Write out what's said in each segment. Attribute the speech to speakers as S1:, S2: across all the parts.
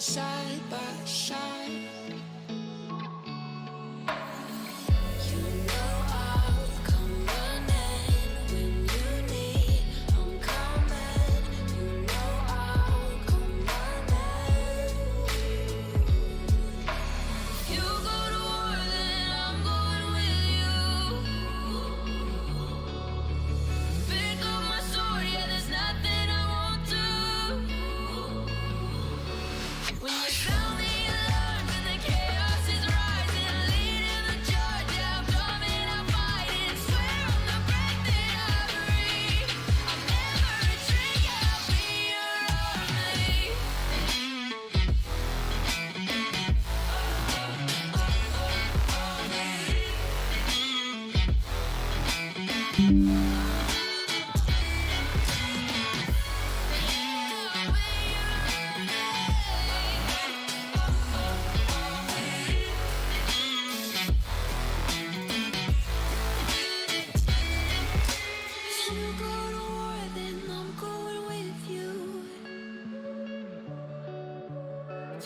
S1: side by side. You know I'll come running when you need. I'm coming. You know I'll come running. You go to war, then I'm going with you. Pick up my sword, yeah, there's nothing I won't do. When you sound the alarm and the chaos is rising, leading the charge, yeah, I'm coming, I'm fighting. Swear on the breath that I breathe, I'll never retreat, yeah, I'll be your army. You go to war, then I'm going with you.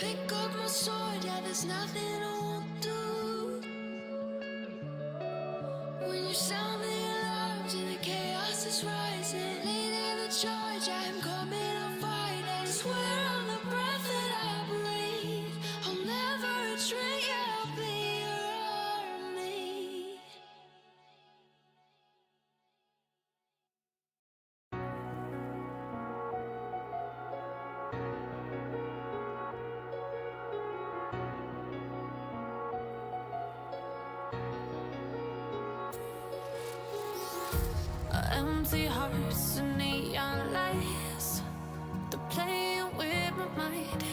S1: Pick up my sword, yeah, there's nothing I won't do. When you sound the alarms and the chaos is rising, leading the charge, I'm coming, I'm fighting. Swear on the breath that I breathe, I'll never retreat, yeah, I'll be your army. Empty hearts and neon lights, they're playing with my mind.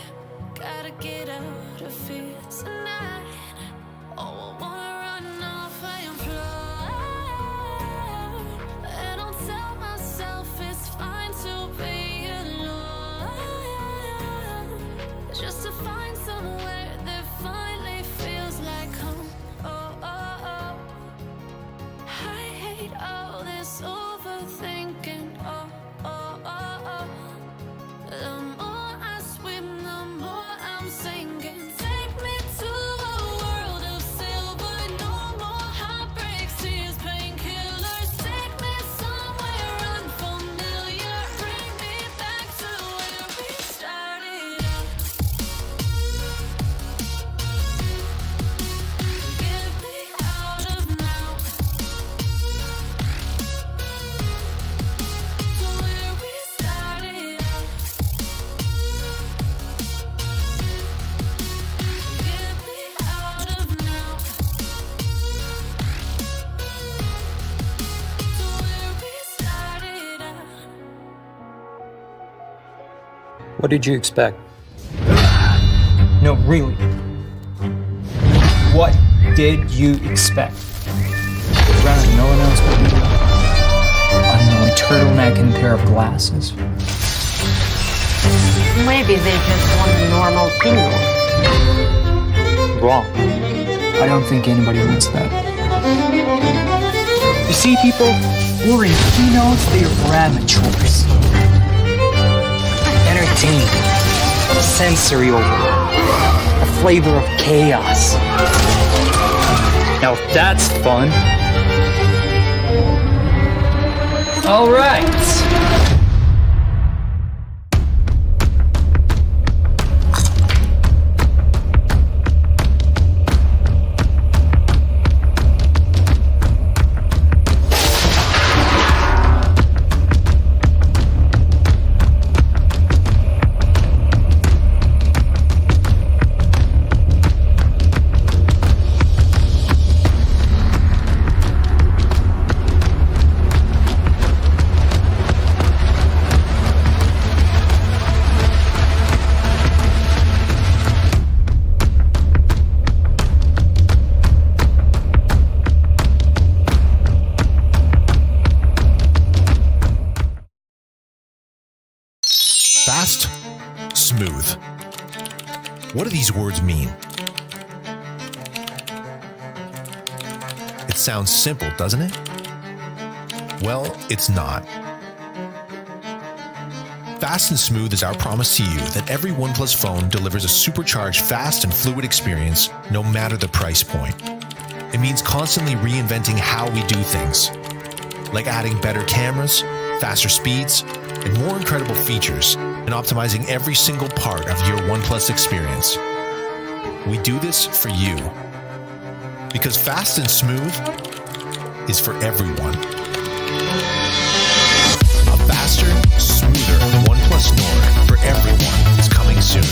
S1: Gotta get out of here tonight. Oh, I wanna run off and fly. And I'll tell myself it's fine to be alone, just to find somewhere that finally feels like home. Oh, oh, oh. I hate all this overthinking. Oh, oh, oh, oh. The more I swim, the more I'm sinking. Take me to a world of silver. No more heartbreaks, tears, painkillers. Take me somewhere unfamiliar. Bring me back to where we started out. Get me out of now. To where we started out. Get me out of now. To where we started out.
S2: What did you expect? No, really. What did you expect? Around no one else but me. Unknown turtleneck and a pair of glasses.
S3: Maybe they just want a normal penguin.
S2: Wrong. I don't think anybody wants that. You see, people, we're in keynotes, they are amateurs. Entertainment, sensory overload, a flavor of chaos. Now that's fun. All right.
S4: Fast, smooth. What do these words mean? It sounds simple, doesn't it? Well, it's not. Fast and smooth is our promise to you that every OnePlus phone delivers a supercharged, fast, and fluid experience no matter the price point. It means constantly reinventing how we do things, like adding better cameras, faster speeds, and more incredible features, and optimizing every single part of your OnePlus experience. We do this for you, because fast and smooth is for everyone. A faster, smoother OnePlus Nord for everyone is coming soon.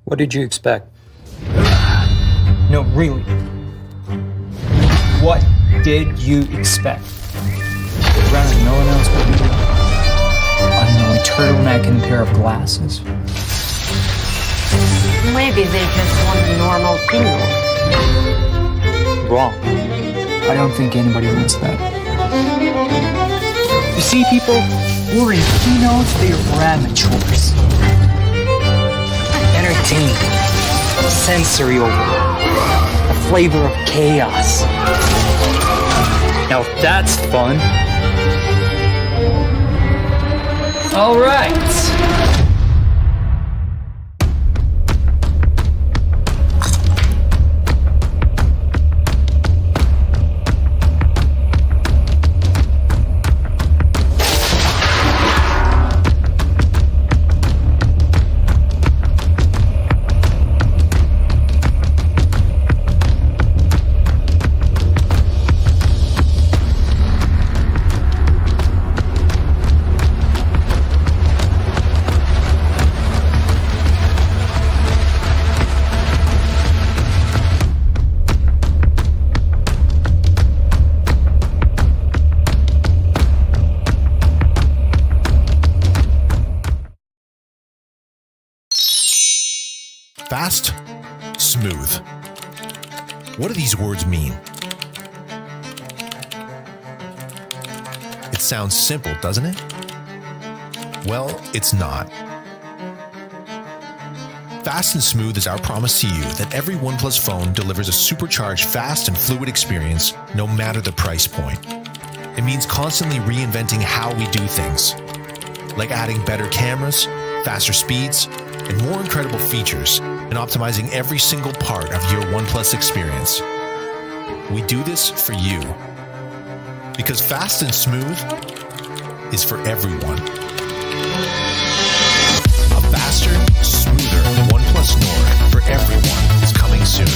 S2: What did you expect? No, really. What did you expect? Rather no one else but you. Unknown turtleneck and a pair of glasses.
S3: Maybe they just want a normal keynote.
S2: Wrong. I don't think anybody wants that. You see, people, we're in keynotes, they are amateurs. Entertainment, sensory overload, a flavor of chaos. Now that's fun. All right.
S4: Fast, smooth. What do these words mean? It sounds simple, doesn't it? Well, it's not. Fast and smooth is our promise to you that every OnePlus phone delivers a supercharged, fast, and fluid experience no matter the price point. It means constantly reinventing how we do things, like adding better cameras, faster speeds, and more incredible features, and optimizing every single part of your OnePlus experience. We do this for you, because fast and smooth is for everyone. A faster, smoother OnePlus Nord for everyone is coming soon.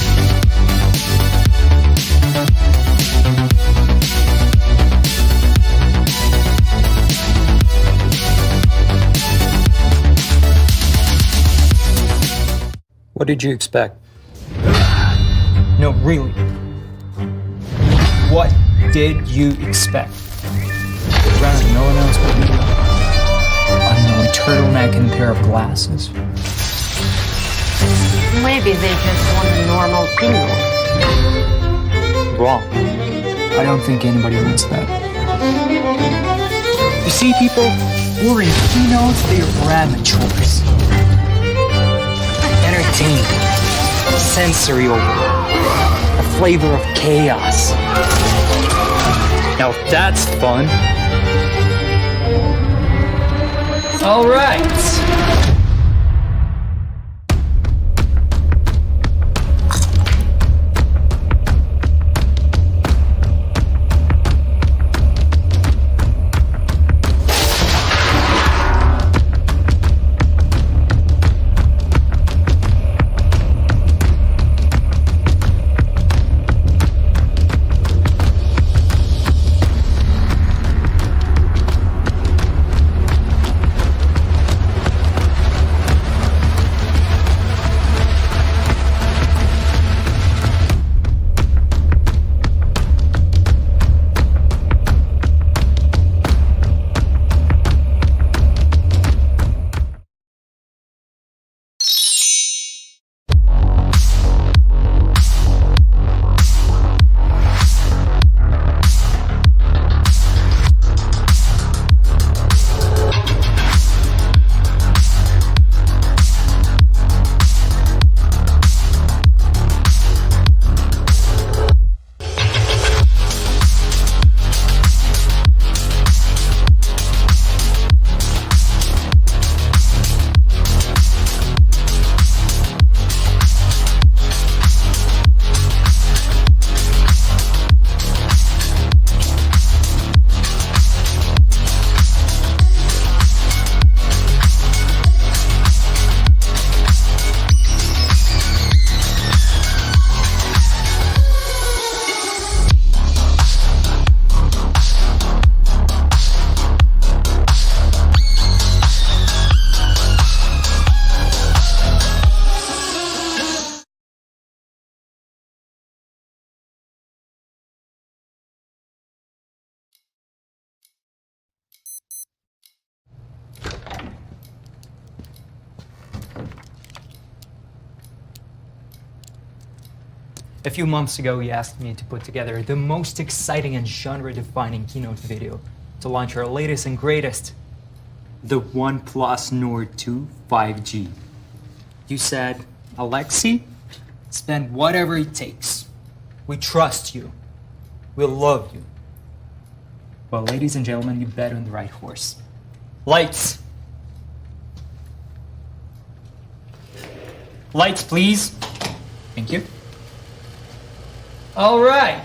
S2: What did you expect? No, really. What did you expect? Rather no one else but you. Unknown turtleneck and a pair of glasses.
S3: Maybe they just want a normal keynote.
S2: Wrong. I don't think anybody wants that. You see, people, we're in keynotes, they are amateurs. Entertainment, sensory overload, a flavor of chaos. Now that's fun. All right. A few months ago, he asked me to put together the most exciting and genre-defining keynote video to launch our latest and greatest, the Oneplus Nord 2 5G. You said, Alexi, spend whatever it takes. We trust you. We love you. Well, ladies and gentlemen, you bet on the right horse. Lights. Lights, please. Thank you. All right.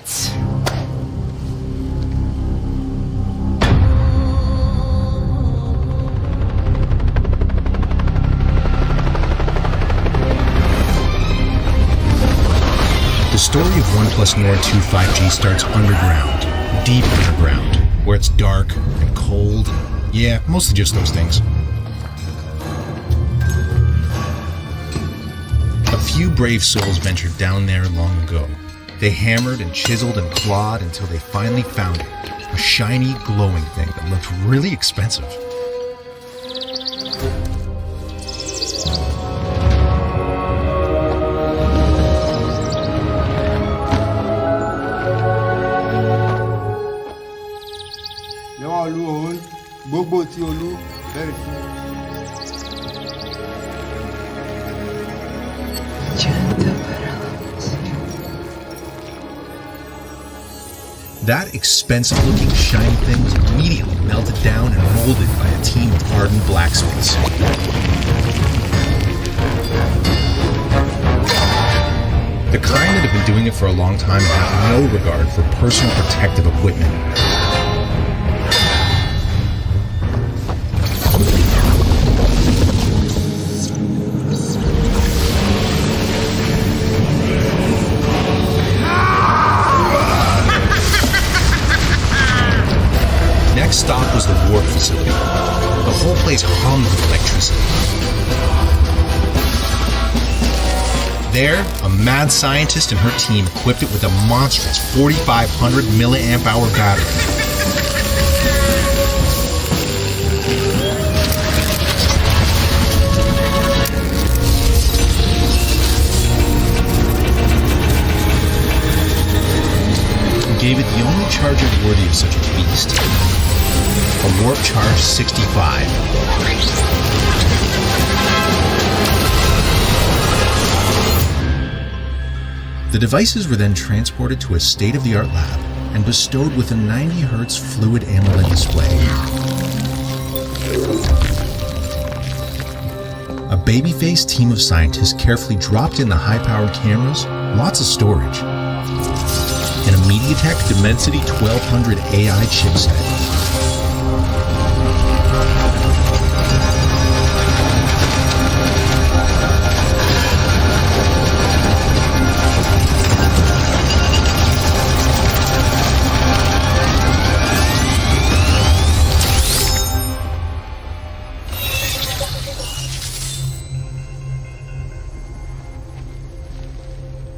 S4: The story of Oneplus Nord 2 5G starts underground, deep underground, where it's dark and cold. Yeah, mostly just those things. A few brave souls ventured down there long ago. They hammered and chiseled and clawed until they finally found it. A shiny, glowing thing that looked really expensive. That expensive-looking shiny thing was immediately melted down and molded by a team of hardened blacksmiths. The kind that have been doing it for a long time and have no regard for personal protective equipment. Next stop was the warp facility. The whole place hummed with electricity. There, a mad scientist and her team equipped it with a monstrous 4,500 milliamp hour battery. Gave it the only charger worthy of such a beast. A warp charge 65. The devices were then transported to a state-of-the-art lab and bestowed with a 90 Hz fluid AMOLED display. A baby-faced team of scientists carefully dropped in the high-powered cameras, lots of storage, and a MediaTek Dimensity 1200 AI chipset.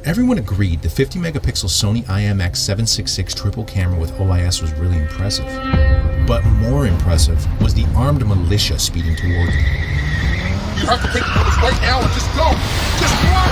S4: Everyone agreed the 50-megapixel Sony IMX766 triple camera with OIS was really impressive. But more impressive was the armed militia speeding toward them.
S5: You have to take notice right now and just go! Just run!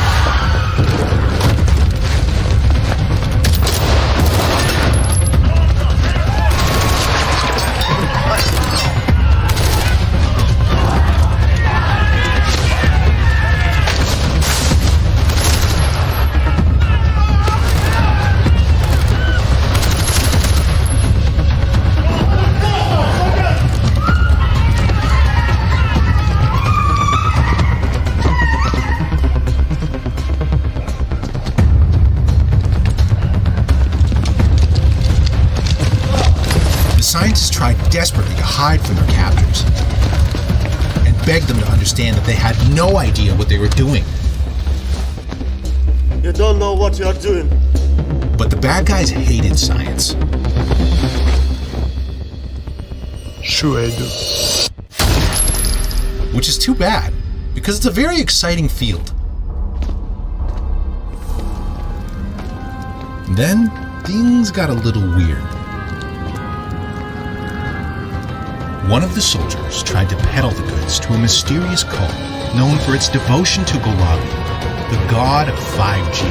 S4: Scientists tried desperately to hide from their captors and begged them to understand that they had no idea what they were doing.
S6: You don't know what you're doing.
S4: But the bad guys hated science.
S5: Sure I do.
S4: Which is too bad, because it's a very exciting field. Then, things got a little weird. One of the soldiers tried to peddle the goods to a mysterious cult known for its devotion to Golabi, the god of 5G.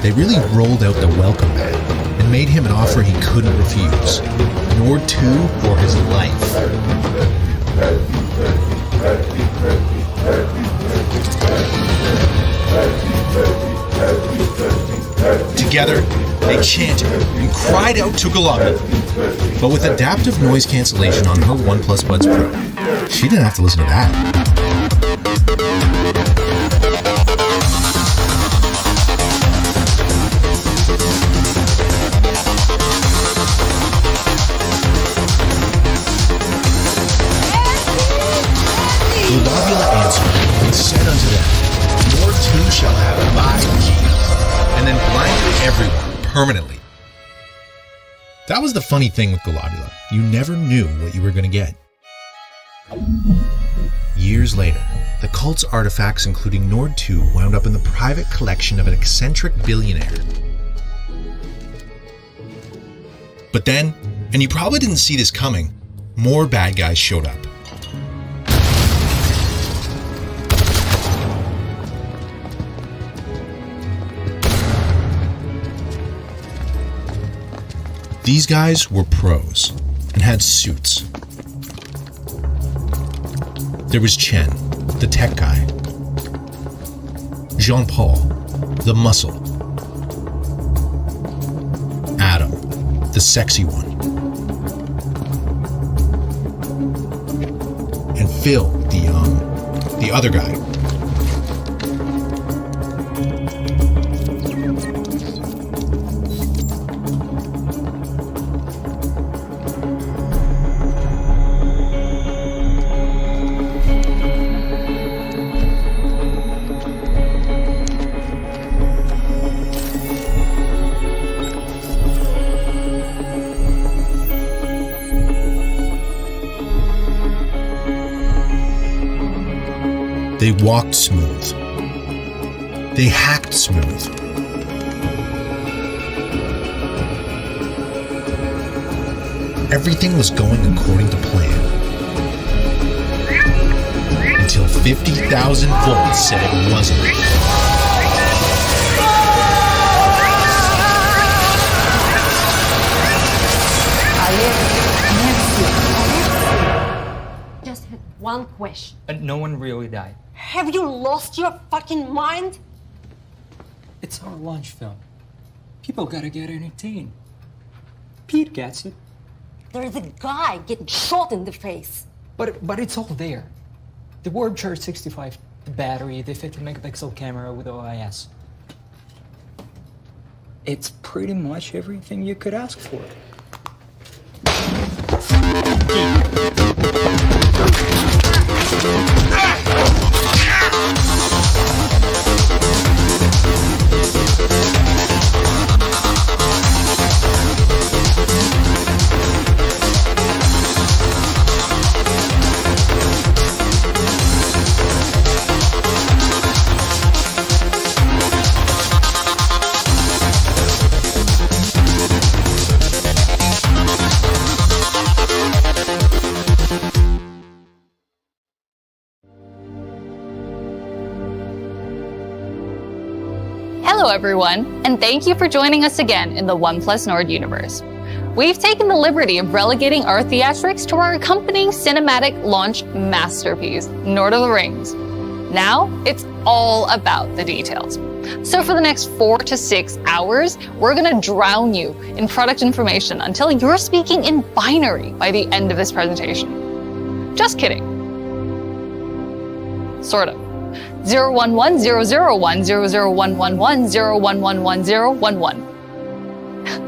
S4: they really rolled out the welcome mat and made him an offer he couldn't refuse. Nord 2 or his life. Together, they chanted and cried out to Galabia. But with adaptive noise cancellation on her OnePlus Buds Pro, she didn't have to listen to that. Galabia answered and said unto them, Nord 2 shall have 5G, and then blinded everyone permanently. That was the funny thing with Galabia. You never knew what you were going to get. Years later, the cult's artifacts, including Nord 2, wound up in the private collection of an eccentric billionaire. But then, and you probably didn't see this coming, more bad guys showed up. These guys were pros and had suits. There was Chen, the tech guy. Jean-Paul, the muscle. Adam, the sexy one. And Phil, the other guy. They walked smooth. They hacked smooth. Everything was going according to plan. Until 50,000 volts said it wasn't.
S3: Just had one question.
S2: No one really died.
S3: Have you lost your fucking mind?
S2: It's our launch film. People gotta get entertained. Pete gets it.
S3: There's a guy getting shot in the face.
S2: But it's all there. The Warp Charge 65, the battery, the 50 megapixel camera with OIS. It's pretty much everything you could ask for.
S6: Hello everyone, and thank you for joining us again in the Oneplus Nord universe. We've taken the liberty of relegating our theatrics to our accompanying cinematic launch masterpiece, Lord of the Rings. Now, it's all about the details. So for the next 4 to 6 hours, we're gonna drown you in product information until you're speaking in binary by the end of this presentation. Just kidding. Sort of. 011 001 00111 0111011.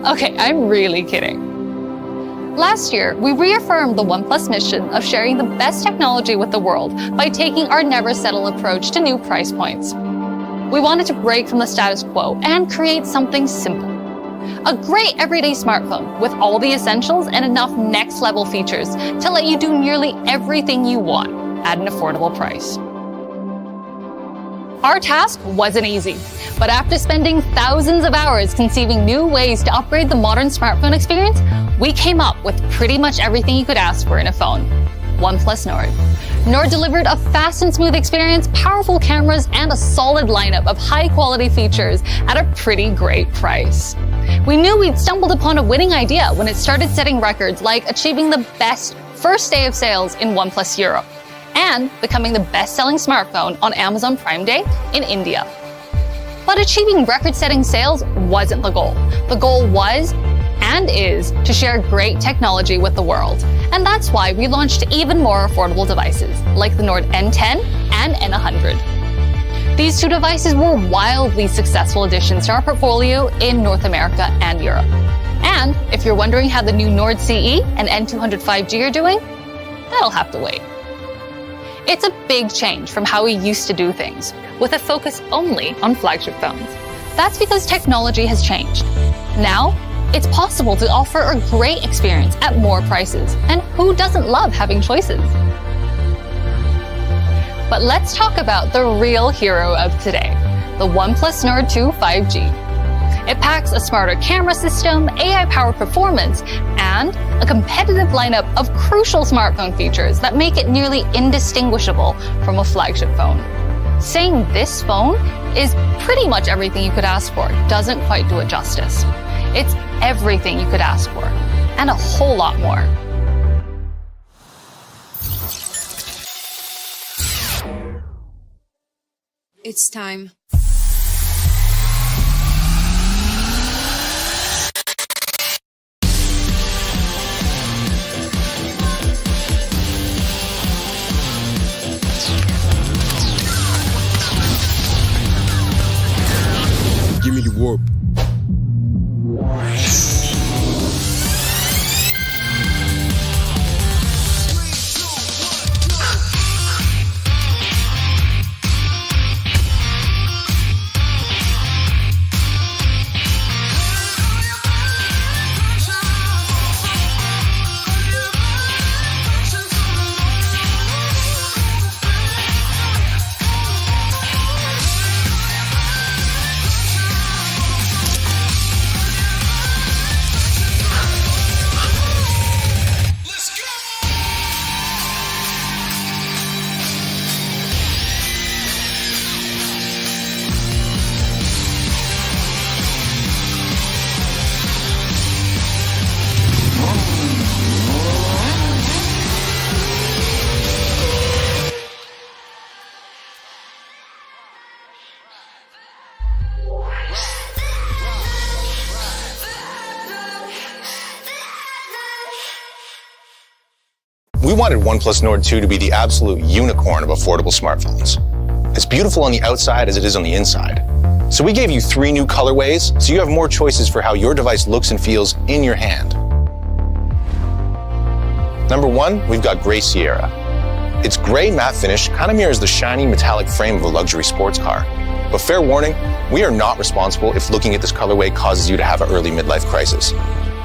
S6: Okay, I'm really kidding. Last year, we reaffirmed the OnePlus mission of sharing the best technology with the world by taking our never settle approach to new price points. We wanted to break from the status quo and create something simple. A great everyday smartphone with all the essentials and enough next level features to let you do nearly everything you want at an affordable price. Our task wasn't easy, but after spending thousands of hours conceiving new ways to upgrade the modern smartphone experience, we came up with pretty much everything you could ask for in a phone. Oneplus Nord. Nord delivered a fast and smooth experience, powerful cameras, and a solid lineup of high-quality features at a pretty great price. We knew we'd stumbled upon a winning idea when it started setting records like achieving the best first day of sales in OnePlus Europe and becoming the best-selling smartphone on Amazon Prime Day in India. But achieving record-setting sales wasn't the goal. The goal was and is to share great technology with the world. And that's why we launched even more affordable devices, like the Nord N10 and N100. These two devices were wildly successful additions to our portfolio in North America and Europe. And if you're wondering how the new Nord CE and N200 5G are doing, that'll have to wait. It's a big change from how we used to do things, with a focus only on flagship phones. That's because technology has changed. Now, it's possible to offer a great experience at more prices, and who doesn't love having choices? But let's talk about the real hero of today, the OnePlus Nord 2 5G. It packs a smarter camera system, AI-powered performance, and a competitive lineup of crucial smartphone features that make it nearly indistinguishable from a flagship phone. Saying this phone is pretty much everything you could ask for doesn't quite do it justice. It's everything you could ask for, and a whole lot more.
S7: It's time.
S5: Give me the warp.
S4: We wanted OnePlus Nord 2 to be the absolute unicorn of affordable smartphones. It's beautiful on the outside as it is on the inside. So we gave you 3 new colorways so you have more choices for how your device looks and feels in your hand. Number 1, we've got Gray Sierra. Its gray matte finish kind of mirrors the shiny metallic frame of a luxury sports car. But fair warning, we are not responsible if looking at this colorway causes you to have an early midlife crisis.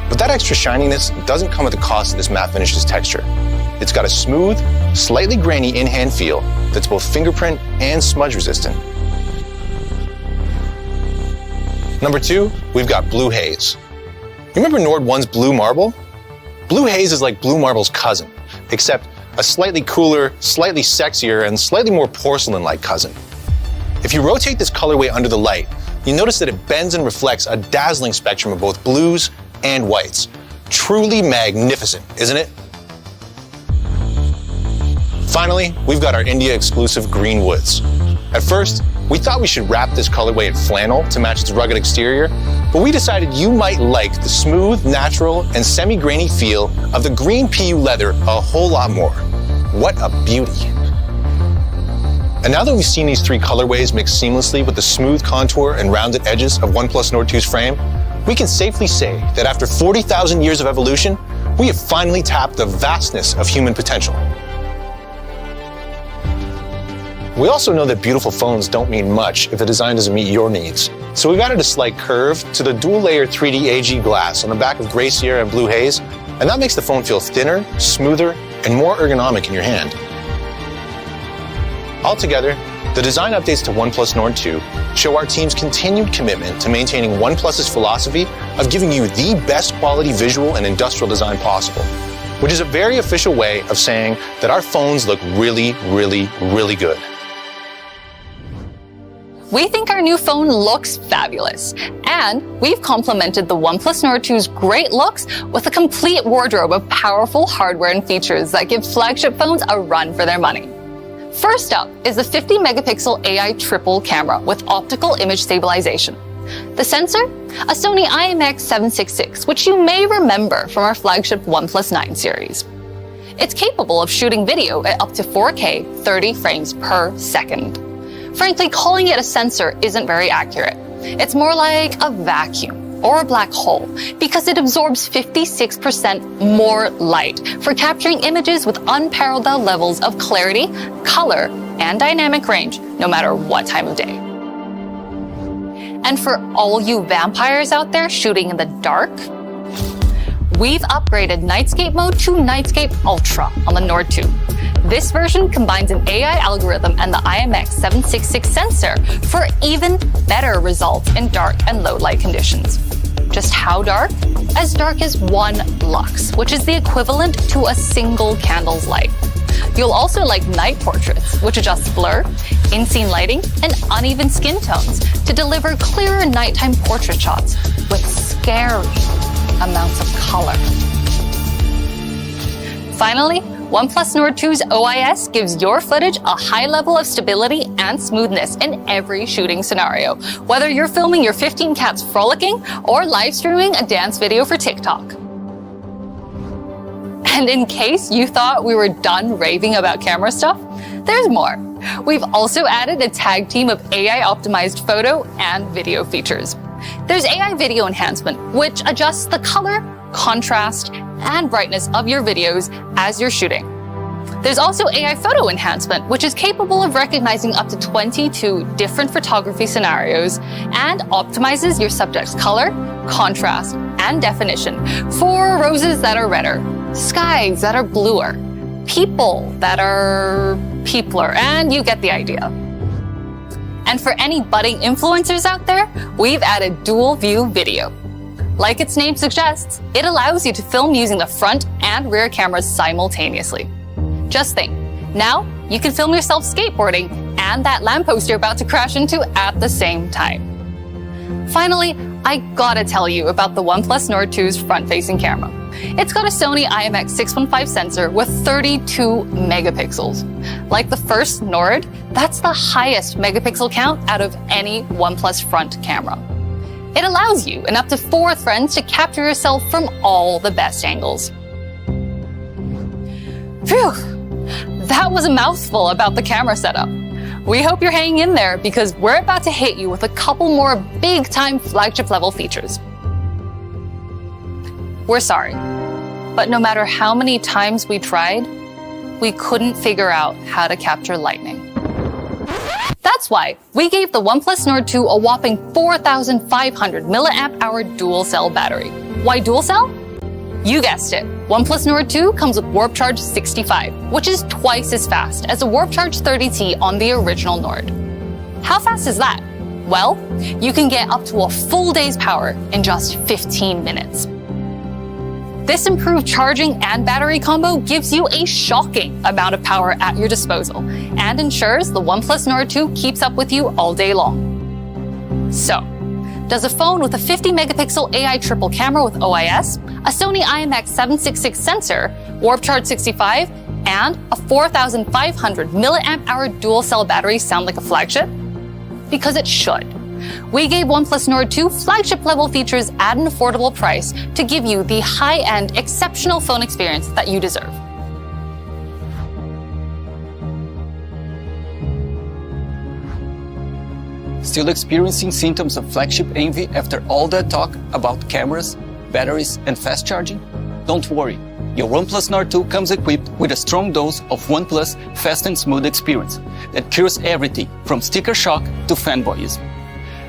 S4: But that extra shininess doesn't come at the cost of this matte finish's texture. It's got a smooth, slightly grainy in-hand feel that's both fingerprint and smudge resistant. Number 2, we've got Blue Haze. You remember Nord 1's Blue Marble? Blue Haze is like Blue Marble's cousin, except a slightly cooler, slightly sexier, and slightly more porcelain-like cousin. If you rotate this colorway under the light, you notice that it bends and reflects a dazzling spectrum of both blues and whites. Truly magnificent, isn't it? Finally, we've got our India-exclusive Green Woods. At first, we thought we should wrap this colorway in flannel to match its rugged exterior, but we decided you might like the smooth, natural, and semi-grainy feel of the green PU leather a whole lot more. What a beauty. And now that we've seen these 3 colorways mix seamlessly with the smooth contour and rounded edges of OnePlus Nord 2's frame, we can safely say that after 40,000 years of evolution, we have finally tapped the vastness of human potential. We also know that beautiful phones don't mean much if the design doesn't meet your needs. So we've added a slight curve to the dual-layer 3D AG glass on the back of Gray Sierra and Blue Haze, and that makes the phone feel thinner, smoother, and more ergonomic in your hand. Altogether, the design updates to OnePlus Nord 2 show our team's continued commitment to maintaining OnePlus's philosophy of giving you the best quality visual and industrial design possible. which is a very official way of saying that our phones look really, really, really good.
S6: We think our new phone looks fabulous, and we've complemented the Oneplus Nord 2's great looks with a complete wardrobe of powerful hardware and features that give flagship phones a run for their money. First up is the 50 megapixel AI triple camera with optical image stabilization. The sensor? A Sony IMX766, which you may remember from our flagship OnePlus 9 series. It's capable of shooting video at up to 4K 30 frames per second. Frankly, calling it a sensor isn't very accurate. It's more like a vacuum or a black hole because it absorbs 56% more light for capturing images with unparalleled levels of clarity, color, and dynamic range, no matter what time of day. And for all you vampires out there shooting in the dark, we've upgraded Nightscape mode to Nightscape Ultra on the Nord 2. This version combines an AI algorithm and the IMX766 sensor for even better results in dark and low light conditions. Just how dark? As dark as 1 lux, which is the equivalent to a single candle's light. You'll also like night portraits, which adjusts blur, in-scene lighting, and uneven skin tones to deliver clearer nighttime portrait shots with scary amounts of color. Finally, OnePlus Nord 2's OIS gives your footage a high level of stability and smoothness in every shooting scenario, whether you're filming your 15 cats frolicking or live streaming a dance video for TikTok. And in case you thought we were done raving about camera stuff, there's more. We've also added a tag team of AI-optimized photo and video features. There's AI video enhancement, which adjusts the color, contrast, and brightness of your videos as you're shooting. There's also AI photo enhancement, which is capable of recognizing up to 22 different photography scenarios and optimizes your subject's color, contrast, and definition for roses that are redder, skies that are bluer, people that are peopler, and you get the idea. And for any budding influencers out there, we've added dual view video. Like its name suggests, it allows you to film using the front and rear cameras simultaneously. Just think, now you can film yourself skateboarding and that lamppost you're about to crash into at the same time. Finally, I gotta tell you about the OnePlus Nord 2's front-facing camera. It's got a Sony IMX615 sensor with 32 megapixels. Like the first Nord, that's the highest megapixel count out of any OnePlus front camera. It allows you and up to 4 friends to capture yourself from all the best angles. Phew, that was a mouthful about the camera setup. We hope you're hanging in there because we're about to hit you with a couple more big-time flagship level features. We're sorry, but no matter how many times we tried, we couldn't figure out how to capture lightning. That's why we gave the OnePlus Nord 2 a whopping 4,500 milliamp hour dual cell battery. Why dual cell? You guessed it. OnePlus Nord 2 comes with Warp Charge 65, which is twice as fast as the Warp Charge 30T on the original Nord. How fast is that? Well, you can get up to a full day's power in just 15 minutes. This improved charging and battery combo gives you a shocking amount of power at your disposal and ensures the OnePlus Nord 2 keeps up with you all day long. So, does a phone with a 50 megapixel AI triple camera with OIS, a Sony IMX766 sensor, Warp Charge 65, and a 4,500 milliamp hour dual cell battery sound like a flagship? Because it should. We gave OnePlus Nord 2 flagship-level features at an affordable price to give you the high-end, exceptional phone experience that you deserve.
S8: Still experiencing symptoms of flagship envy after all that talk about cameras, batteries, and fast charging? Don't worry. Your OnePlus Nord 2 comes equipped with a strong dose of OnePlus fast and smooth experience that cures everything from sticker shock to fanboyism.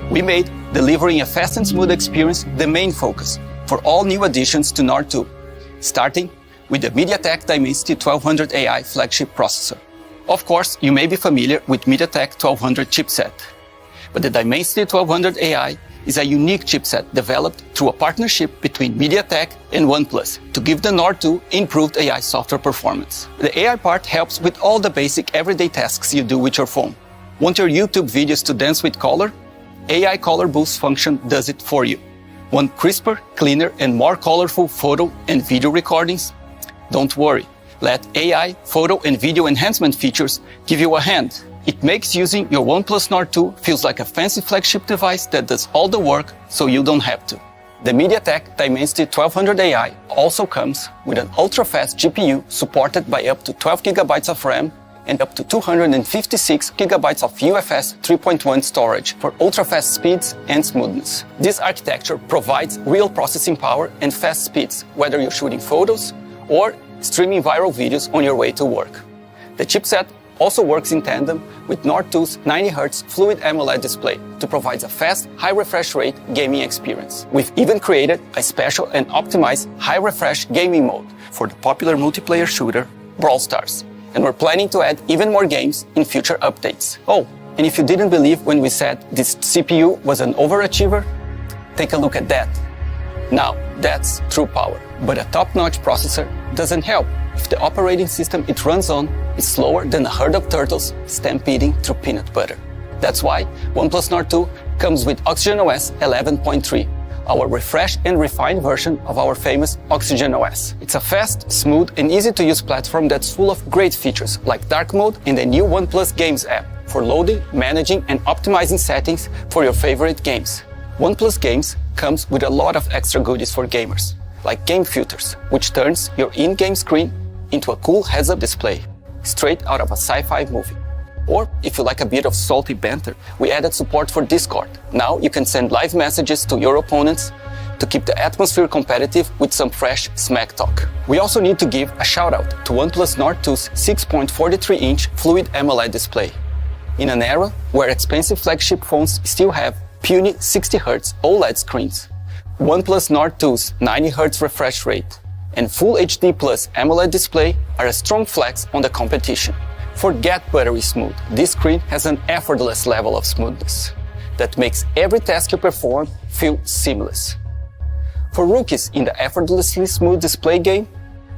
S8: We made delivering a fast and smooth experience the main focus for all new additions to Nord 2, starting with the MediaTek Dimensity 1200 AI flagship processor. Of course, you may be familiar with MediaTek 1200 chipset, but the Dimensity 1200 AI is a unique chipset developed through a partnership between MediaTek and OnePlus to give the Nord 2 improved AI software performance. The AI part helps with all the basic everyday tasks you do with your phone. Want your YouTube videos to dance with color? AI Color Boost function does it for you. Want crisper, cleaner, and more colorful photo and video recordings? Don't worry. Let AI photo and video enhancement features give you a hand. It makes using your OnePlus Nord 2 feels like a fancy flagship device that does all the work so you don't have to. The MediaTek Dimensity 1200 AI also comes with an ultra-fast GPU supported by up to 12 GB of RAM and up to 256 GB of UFS 3.1 storage for ultra-fast speeds and smoothness. This architecture provides real processing power and fast speeds, whether you're shooting photos or streaming viral videos on your way to work. The chipset also works in tandem with Nord 2's 90Hz Fluid AMOLED display to provide a fast, high refresh rate gaming experience. We've even created a special and optimized high refresh gaming mode for the popular multiplayer shooter Brawl Stars. And we're planning to add even more games in future updates. Oh, and if you didn't believe when we said this CPU was an overachiever, take a look at that. Now, that's true power. But a top-notch processor doesn't help if the operating system it runs on is slower than a herd of turtles stampeding through peanut butter. That's why OnePlus Nord 2 comes with OxygenOS 11.3, our refreshed and refined version of our famous OxygenOS. It's a fast, smooth, and easy-to-use platform that's full of great features like dark mode and the new OnePlus Games app for loading, managing, and optimizing settings for your favorite games. OnePlus Games comes with a lot of extra goodies for gamers, like game filters, which turns your in-game screen into a cool heads-up display, straight out of a sci-fi movie. Or, if you like a bit of salty banter, we added support for Discord. Now you can send live messages to your opponents to keep the atmosphere competitive with some fresh smack talk. We also need to give a shout-out to OnePlus Nord 2's 6.43-inch Fluid AMOLED display. In an era where expensive flagship phones still have puny 60Hz OLED screens, OnePlus Nord 2's 90Hz refresh rate and Full HD Plus AMOLED display are a strong flex on the competition. Forget buttery smooth. This screen has an effortless level of smoothness that makes every task you perform feel seamless. For rookies in the effortlessly smooth display game,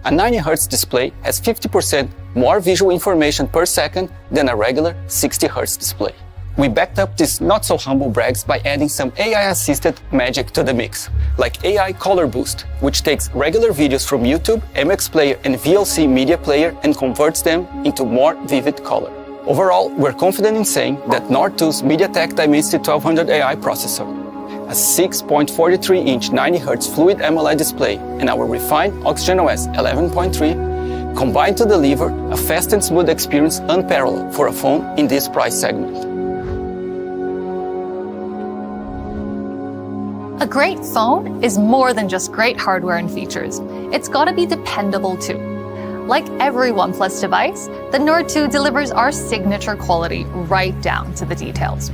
S8: a 90Hz display has 50% more visual information per second than a regular 60Hz display. We backed up these not-so-humble brags by adding some AI-assisted magic to the mix, like AI Color Boost, which takes regular videos from YouTube, MX Player, and VLC Media Player and converts them into more vivid color. Overall, we're confident in saying that Nord 2's MediaTek Dimensity 1200 AI processor, a 6.43-inch 90Hz Fluid AMOLED display, and our refined OxygenOS 11.3 combine to deliver a fast and smooth experience unparalleled for a phone in this price segment.
S6: A great phone is more than just great hardware and features. It's gotta be dependable too. Like every OnePlus device, the Nord 2 delivers our signature quality right down to the details.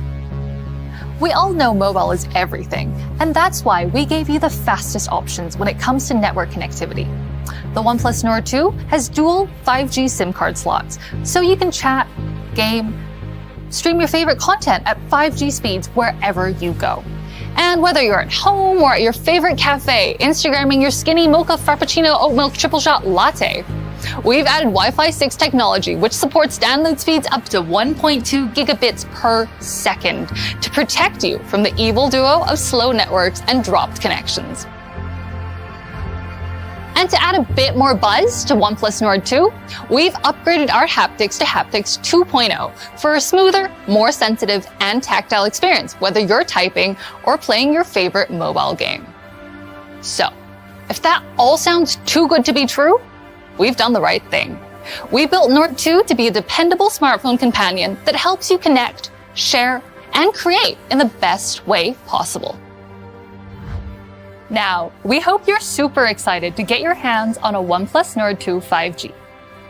S6: We all know mobile is everything, and that's why we gave you the fastest options when it comes to network connectivity. The OnePlus Nord 2 has dual 5G SIM card slots, so you can chat, game, stream your favorite content at 5G speeds wherever you go. And whether you're at home or at your favorite cafe, Instagramming your skinny mocha frappuccino oat milk triple shot latte, we've added Wi-Fi 6 technology, which supports download speeds up to 1.2 gigabits per second to protect you from the evil duo of slow networks and dropped connections. And to add a bit more buzz to OnePlus Nord 2, we've upgraded our haptics to haptics 2.0 for a smoother, more sensitive, and tactile experience, whether you're typing or playing your favorite mobile game. So, if that all sounds too good to be true, we've done the right thing. We built Nord 2 to be a dependable smartphone companion that helps you connect, share, and create in the best way possible. Now, we hope you're super excited to get your hands on a OnePlus Nord 2 5G.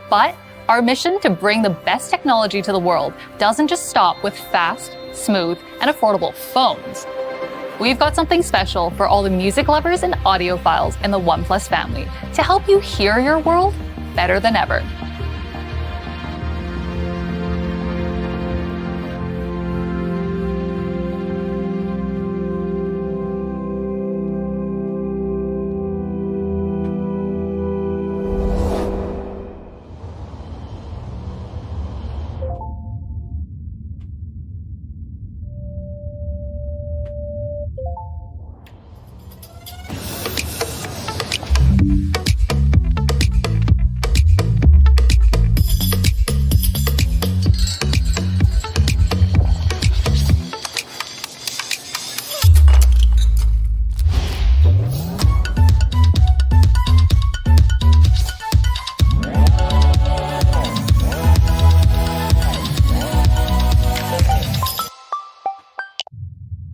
S6: But our mission to bring the best technology to the world doesn't just stop with fast, smooth, and affordable phones. We've got something special for all the music lovers and audiophiles in the OnePlus family to help you hear your world better than ever.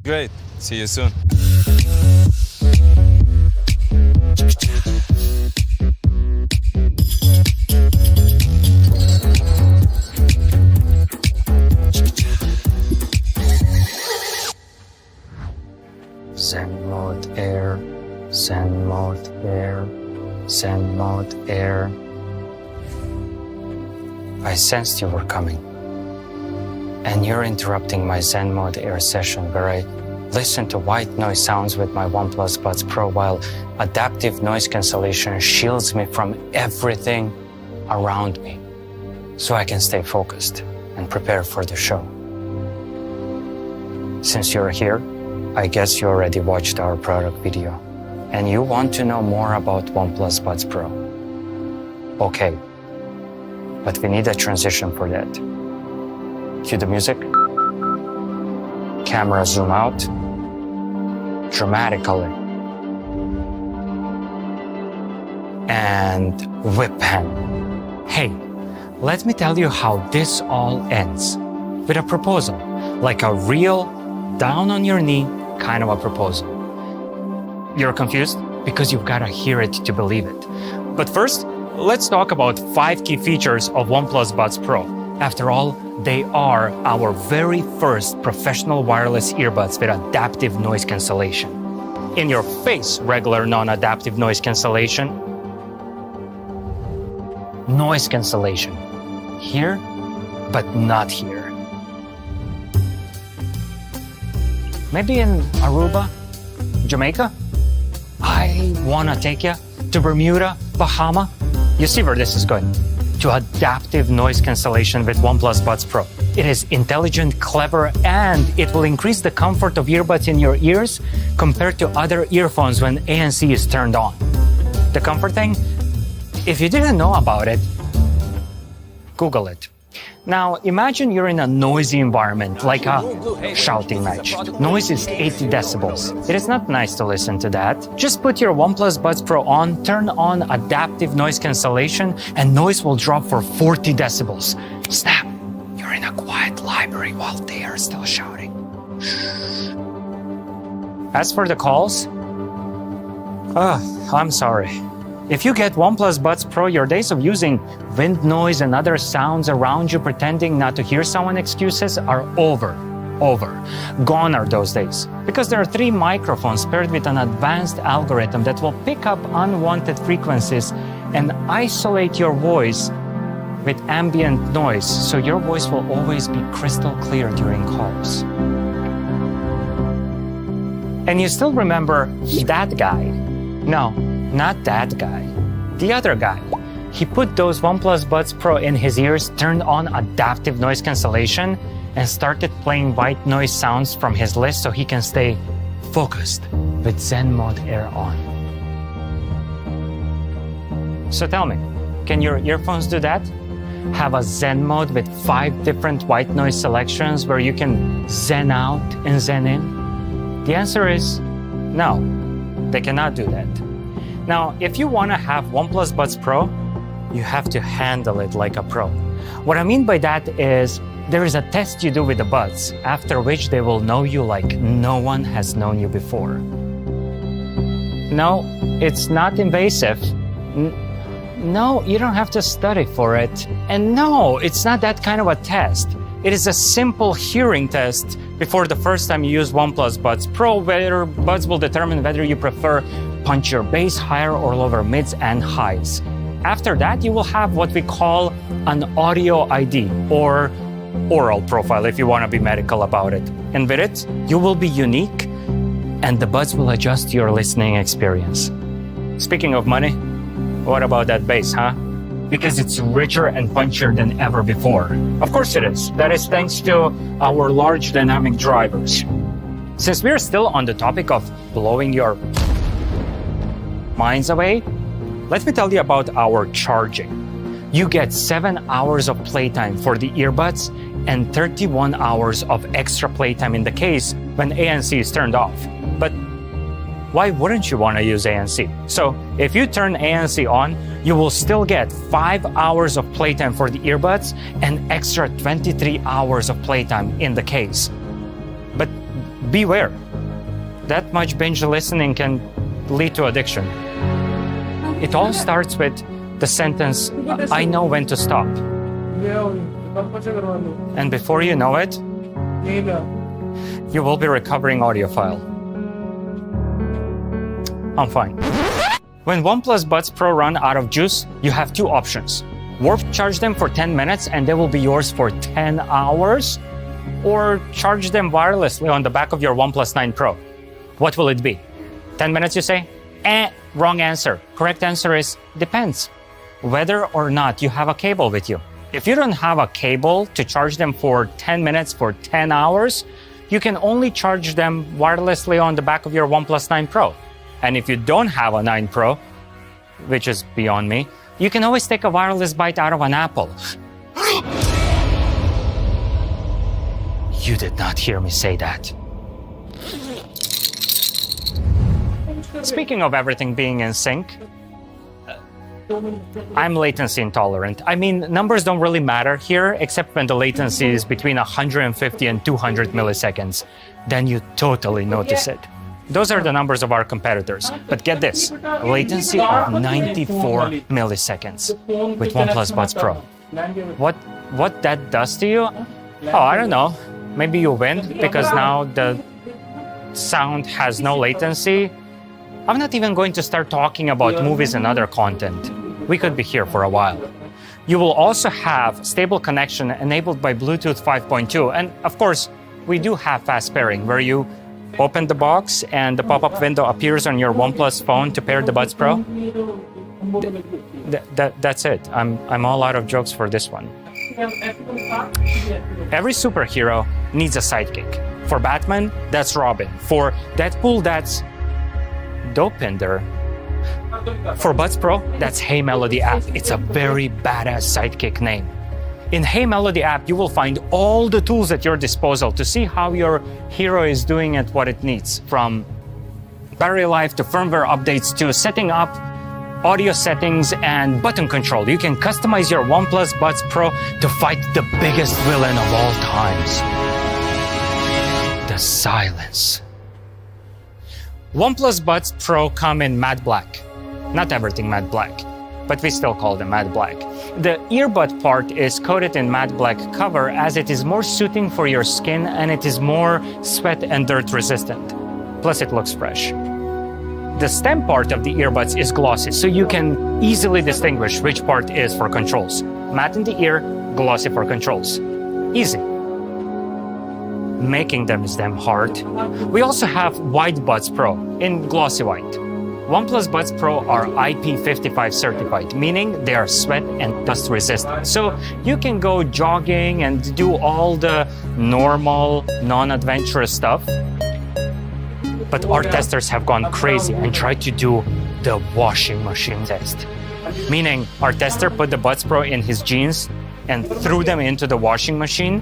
S9: Great. See you soon.
S10: Zen mode air, Zen mode air, Zen mode air. I sensed you were coming. And you're interrupting my Zen mode air session where I listen to white noise sounds with my OnePlus Buds Pro while adaptive noise cancellation shields me from everything around me so I can stay focused and prepare for the show. Since you're here, I guess you already watched our product video and you want to know more about OnePlus Buds Pro. Okay, but we need a transition for that. Cue the music. Camera zoom out. Dramatically. And whip pan. Hey, let me tell you how this all ends. With a proposal. Like a real, down on your knee kind of a proposal. You're confused? Because you've got to hear it to believe it. But first, let's talk about 5 key features of OnePlus Buds Pro. After all, they are our very first professional wireless earbuds with adaptive noise cancellation. In your face, regular non-adaptive noise cancellation. Noise cancellation. Here, but not here. Maybe in Aruba, Jamaica? I wanna take you to Bermuda, Bahama. You see where this is going. To adaptive noise cancellation with OnePlus Buds Pro. It is intelligent, clever, and it will increase the comfort of earbuds in your ears compared to other earphones when ANC is turned on. The comfort thing, if you didn't know about it, Google it. Now, imagine you're in a noisy environment, like a shouting match. Noise is 80 decibels. It is not nice to listen to that. Just put your OnePlus Buds Pro on, turn on adaptive noise cancellation, and noise will drop for 40 decibels. Snap! You're in a quiet library while they are still shouting. Shh. As for the calls, I'm sorry. If you get OnePlus Buds Pro, your days of using wind noise and other sounds around you pretending not to hear someone excuses are over. Gone are those days. Because there are 3 microphones paired with an advanced algorithm that will pick up unwanted frequencies and isolate your voice with ambient noise, so your voice will always be crystal clear during calls. And you still remember that guy? No, not that guy. The other guy. He put those OnePlus Buds Pro in his ears, turned on adaptive noise cancellation, and started playing white noise sounds from his list so he can stay focused with Zen mode air on. So tell me, can your earphones do that? Have a Zen mode with 5 different white noise selections where you can Zen out and Zen in? The answer is no, they cannot do that. Now, if you want to have OnePlus Buds Pro, you have to handle it like a pro. What I mean by that is there is a test you do with the buds, after which they will know you like no one has known you before. No, it's not invasive. No, you don't have to study for it. And no, it's not that kind of a test. It is a simple hearing test before the first time you use OnePlus Buds Pro, where buds will determine whether you prefer punch your bass higher or lower mids and highs. After that, you will have what we call an audio ID, or oral profile if you want to be medical about it. And with it, you will be unique and the buds will adjust your listening experience. Speaking of money, what about that bass, huh? Because it's richer and punchier than ever before. Of course it is. That is thanks to our large dynamic drivers. Since we're still on the topic of blowing your minds away, let me tell you about our charging. You get 7 hours of playtime for the earbuds and 31 hours of extra playtime in the case when ANC is turned off. But why wouldn't you want to use ANC? So if you turn ANC on, you will still get 5 hours of playtime for the earbuds and extra 23 hours of playtime in the case. But beware. That much binge listening can lead to addiction. It all starts with the sentence, I know when to stop. And before you know it, you will be recovering audiophile. I'm fine. When OnePlus Buds Pro run out of juice, you have two options. Warp charge them for 10 minutes and they will be yours for 10 hours, or charge them wirelessly on the back of your OnePlus 9 Pro. What will it be? 10 minutes, you say? Wrong answer. Correct answer is depends. Whether or not you have a cable with you. If you don't have a cable to charge them for 10 minutes for 10 hours, you can only charge them wirelessly on the back of your OnePlus 9 Pro. And if you don't have a 9 Pro, which is beyond me, you can always take a wireless bite out of an apple. You did not hear me say that. Speaking of everything being in sync, I'm latency intolerant. I mean, numbers don't really matter here, except when the latency is between 150 and 200 milliseconds. Then you totally notice it. Those are the numbers of our competitors. But get this, latency of 94 milliseconds with OnePlus Buds Pro. What that does to you? Oh, I don't know. Maybe you win because now the sound has no latency. I'm not even going to start talking about movies and other content. We could be here for a while. You will also have stable connection enabled by Bluetooth 5.2. And of course, we do have fast pairing where you open the box and the pop-up window appears on your OnePlus phone to pair the Buds Pro. That's it. I'm all out of jokes for this one. Every superhero needs a sidekick. For Batman, that's Robin. For Deadpool, that's Dopinder. For Buds Pro, that's Hey Melody app. It's a very badass sidekick name. In Hey Melody app, you will find all the tools at your disposal to see how your hero is doing at what it needs, from battery life to firmware updates to setting up audio settings and button control. You can customize your OnePlus Buds Pro to fight the biggest villain of all times, the silence. OnePlus Buds Pro come in matte black. Not everything matte black, but we still call them matte black. The earbud part is coated in matte black cover as it is more suiting for your skin and it is more sweat and dirt resistant. Plus it looks fresh. The stem part of the earbuds is glossy, so you can easily distinguish which part is for controls. Matte in the ear, glossy for controls. Easy. Making them is damn hard. We also have White Buds Pro in glossy white. OnePlus Buds Pro are IP55 certified, meaning they are sweat and dust resistant. So you can go jogging and do all the normal, non-adventurous stuff. But our testers have gone crazy and tried to do the washing machine test. Meaning our tester put the Buds Pro in his jeans and threw them into the washing machine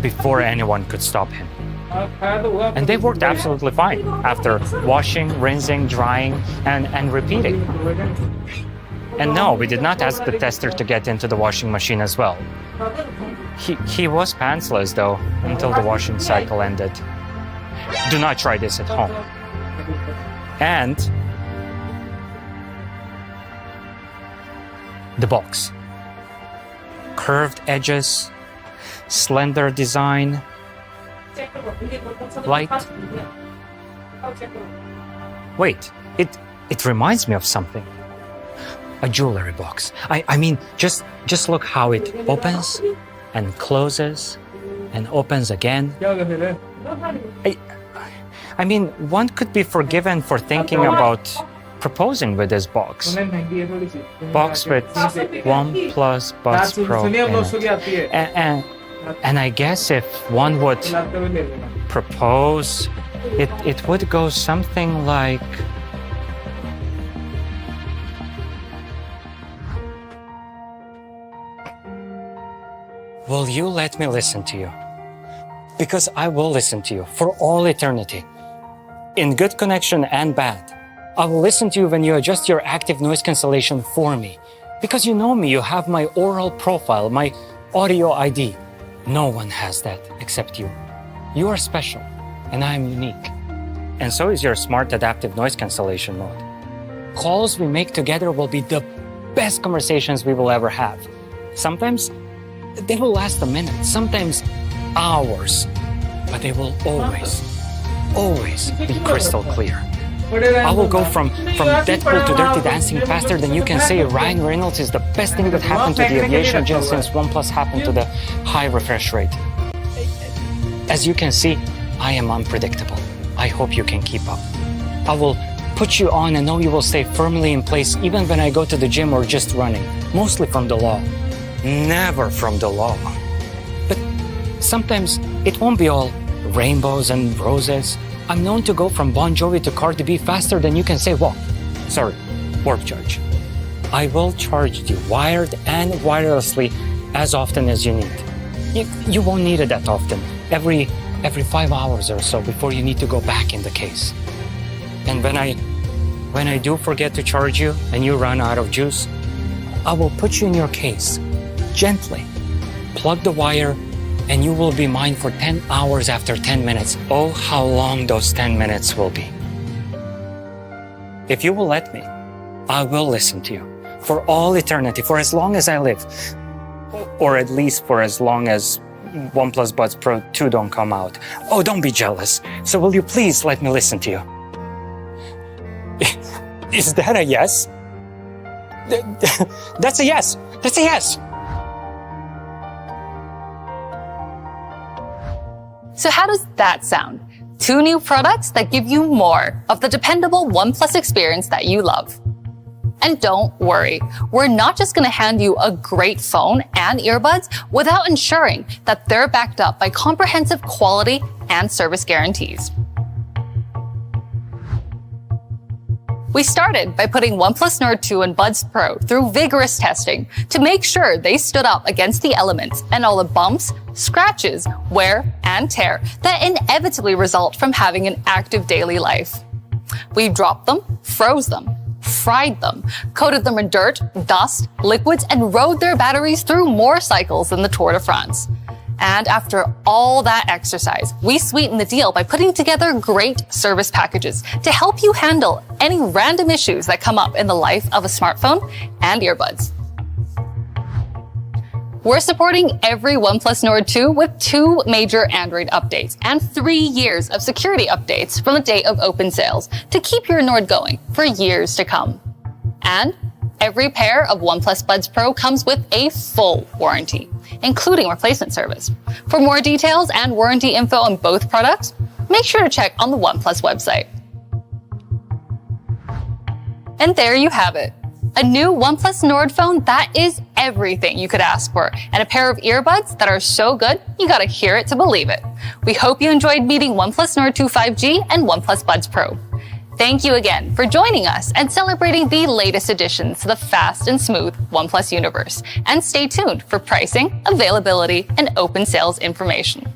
S10: before anyone could stop him. And they worked absolutely fine after washing, rinsing, drying, and repeating. And no, we did not ask the tester to get into the washing machine as well. He was pantsless though, until the washing cycle ended. Do not try this at home. And the box. Curved edges, slender design, light. Wait, it reminds me of something. A jewelry box. I mean, just look how it opens and closes and opens again. I mean, one could be forgiven for thinking about proposing with this box. Box with OnePlus Buds Pro in it. And I guess if one would propose, it would go something like... Will you let me listen to you? Because I will listen to you for all eternity. In good connection and bad. I will listen to you when you adjust your active noise cancellation for me. Because you know me, you have my oral profile, my audio ID. No one has that except you. You are special. and I am unique. And so is your smart adaptive noise cancellation mode. Calls we make together will be the best conversations we will ever have. Sometimes they will last a minute, sometimes hours, but they will always be crystal clear. I will go from Deadpool to Dirty Dancing faster than you can say Ryan Reynolds is the best thing that happened to the aviation engine since OnePlus happened to the high refresh rate. As you can see, I am unpredictable. I hope you can keep up. I will put you on and know you will stay firmly in place even when I go to the gym or just running, mostly from the law. Never from the law. But sometimes it won't be all rainbows and roses. I'm known to go from Bon Jovi to Cardi B faster than you can say warp charge. I will charge you wired and wirelessly as often as you need. You won't need it that often, every 5 hours or so before you need to go back in the case. And when I do forget to charge you and you run out of juice, I will put you in your case, gently, plug the wire, and you will be mine for 10 hours after 10 minutes. Oh, how long those 10 minutes will be. If you will let me, I will listen to you for all eternity, for as long as I live, or at least for as long as OnePlus Buds Pro 2 don't come out. Oh, don't be jealous. So will you please let me listen to you? Is that a yes? That's a yes. That's a yes.
S6: So how does that sound? 2 new products that give you more of the dependable OnePlus experience that you love. And don't worry, we're not just going to hand you a great phone and earbuds without ensuring that they're backed up by comprehensive quality and service guarantees. We started by putting OnePlus Nord 2 and Buds Pro through vigorous testing to make sure they stood up against the elements and all the bumps, scratches, wear, and tear that inevitably result from having an active daily life. We dropped them, froze them, fried them, coated them in dirt, dust, liquids, and rode their batteries through more cycles than the Tour de France. And after all that exercise, we sweetened the deal by putting together great service packages to help you handle any random issues that come up in the life of a smartphone and earbuds. We're supporting every OnePlus Nord 2 with 2 major Android updates and 3 years of security updates from the date of open sales to keep your Nord going for years to come. And every pair of OnePlus Buds Pro comes with a full warranty, including replacement service. For more details and warranty info on both products, make sure to check on the OnePlus website. And there you have it. A new OnePlus Nord phone that is everything you could ask for, and a pair of earbuds that are so good, you gotta hear it to believe it. We hope you enjoyed meeting OnePlus Nord 2 5G and OnePlus Buds Pro. Thank you again for joining us and celebrating the latest additions to the fast and smooth OnePlus universe. And stay tuned for pricing, availability, and open sales information.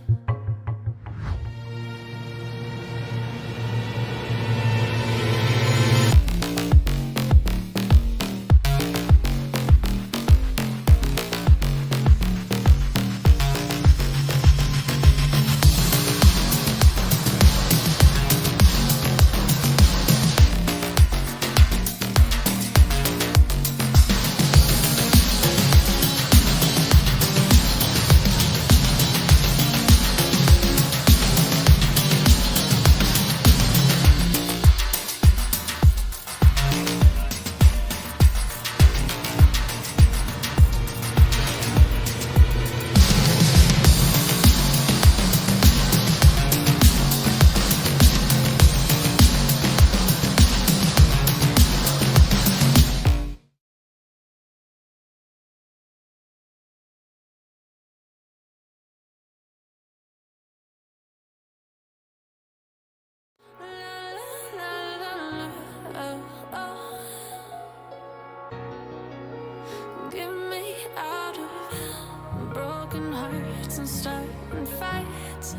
S1: Get me out of broken hearts and starting fights,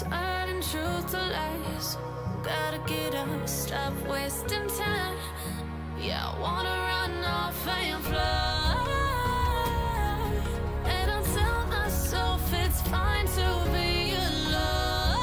S1: turning truth to lies. Gotta get up, stop wasting time. Yeah, I wanna run off and fly. And I'll tell myself it's fine to be alone.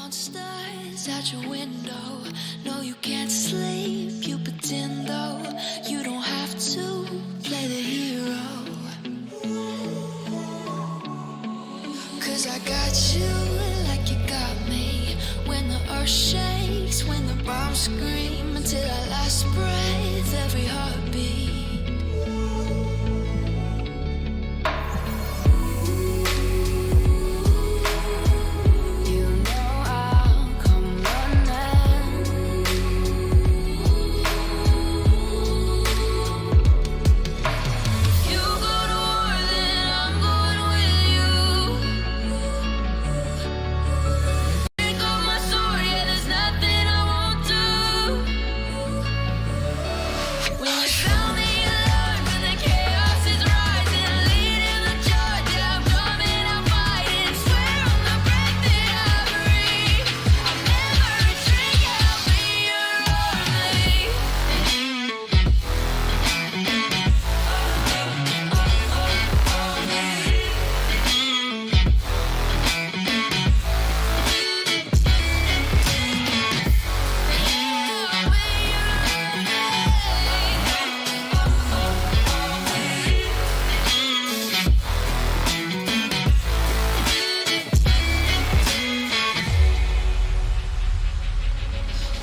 S1: monsters out your window. No, you can't sleep, you pretend though. You don't have to play the hero. 'Cause I got you like you got me. When the earth shakes, when the bombs scream, until our last breath, every heartbeat.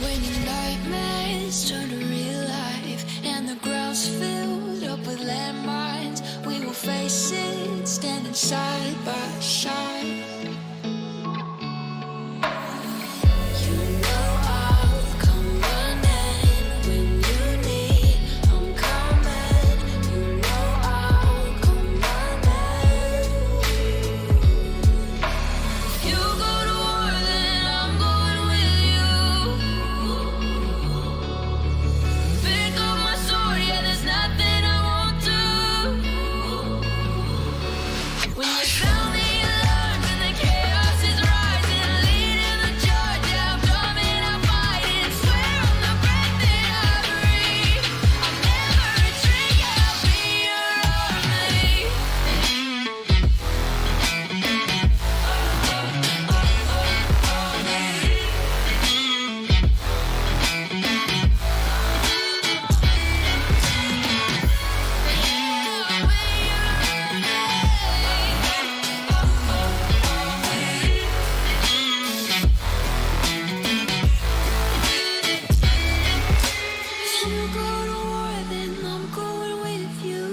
S1: When your nightmares turn to real life and the ground's filled up with landmines, we will face it standing side by side. You know I'll come running when you need. I'm coming. You know I'll come running. If you go to war, then I'm going with you. Pick up my sword, yeah, there's nothing I won't do. When you sound the alarm and the chaos is rising, leading the charge, yeah, I'm coming, I'm fighting. Swear on the breath that I breathe, I'll never retreat, yeah, I'll be your army. If you go to war, then I'm going with you.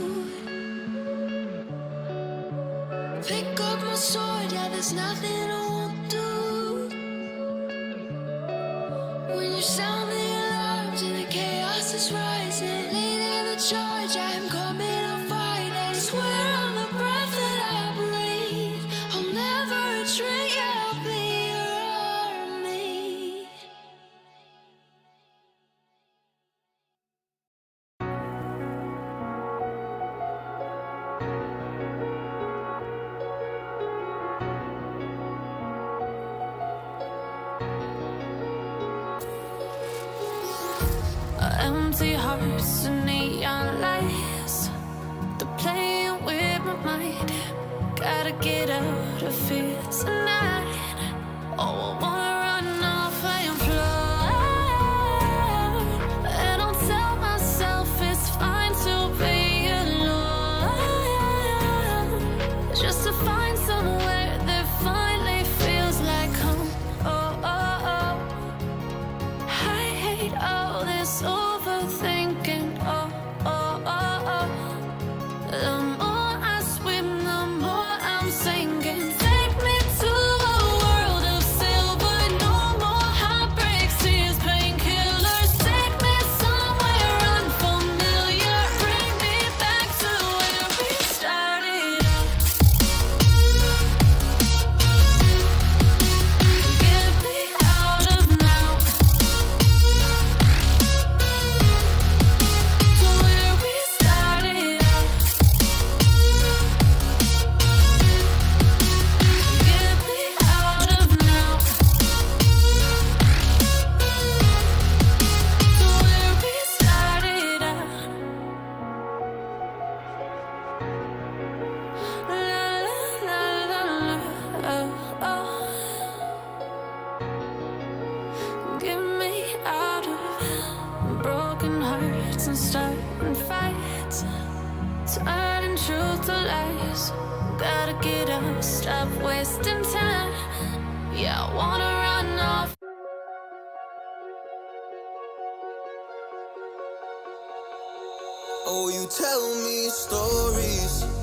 S1: Pick up my sword, yeah, there's nothing I won't do. When you sound the alarms and the chaos is rising, leading the charge, I'm coming, I'm fighting. Swear on the breath that I breathe, I'll never retreat, yeah, I'll be your army. Empty hearts and neon lights, they're playing with my mind. Gotta get out of here tonight. Oh, I wanna run off and fly. And I'll tell myself it's fine to be alone, just to find somewhere that finally feels like home. Oh, oh, oh. I hate all this overthinking. Oh, oh, oh, oh. The more I swim, the more I'm sinking. Take me to a world of silver rise. Gotta get up, stop wasting time. Yeah, I wanna run off.
S9: Oh, you tell me stories